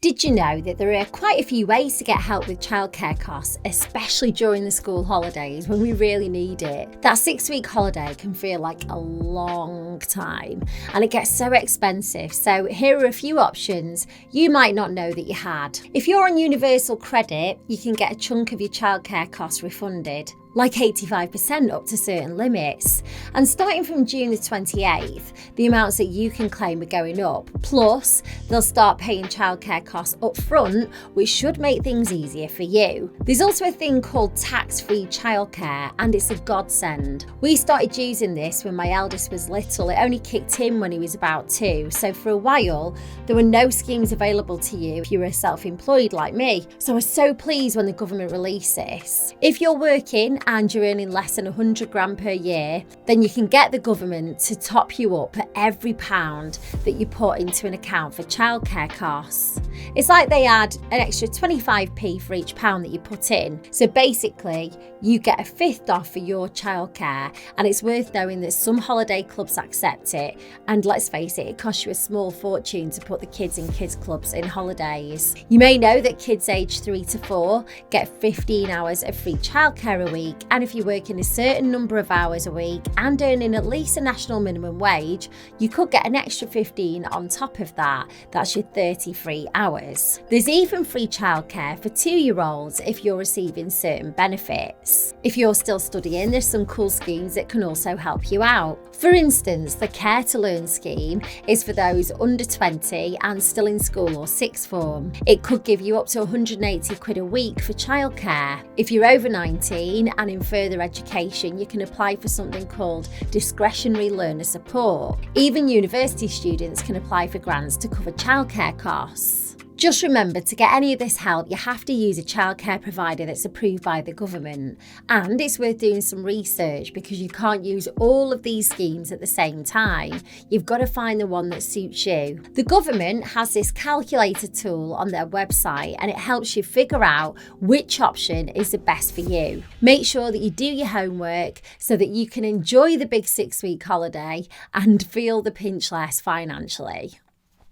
Did you know that there are quite a few ways to get help with childcare costs, especially during the school holidays when we really need it? That 6-week holiday can feel like a long time and it gets so expensive. So here are a few options you might not know that you had. If you're on universal credit, you can get a chunk of your childcare costs refunded, like 85% up to certain limits. And starting from June the 28th, the amounts that you can claim are going up. Plus, they'll start paying childcare costs up front, which should make things easier for you. There's also a thing called tax-free childcare, and it's a godsend. We started using this when my eldest was little. It only kicked in when he was about 2. So for a while, there were no schemes available to you if you were self-employed like me. So I was so pleased when the government released this. If you're working and you're earning less than 100 grand per year, then you can get the government to top you up for every pound that you put into an account for childcare costs. It's like they add an extra 25p for each pound that you put in. So basically, you get a fifth off for your childcare, and it's worth knowing that some holiday clubs accept it. And let's face it, it costs you a small fortune to put the kids in kids clubs in holidays. You may know that kids aged 3 to 4 get 15 hours of free childcare a week, and if you're working a certain number of hours a week and earning at least a national minimum wage, you could get an extra 15 on top of that. That's your 30 free hours. There's even free childcare for 2-year-olds if you're receiving certain benefits. If you're still studying, there's some cool schemes that can also help you out. For instance, the Care to Learn scheme is for those under 20 and still in school or sixth form. It could give you up to 180 quid a week for childcare. If you're over 19 and in further education, you can apply for something called discretionary learner support. Even university students can apply for grants to cover childcare costs. Just remember, to get any of this help, you have to use a childcare provider that's approved by the government. And it's worth doing some research because you can't use all of these schemes at the same time. You've got to find the one that suits you. The government has this calculator tool on their website, and it helps you figure out which option is the best for you. Make sure that you do your homework so that you can enjoy the big 6-week holiday and feel the pinch less financially.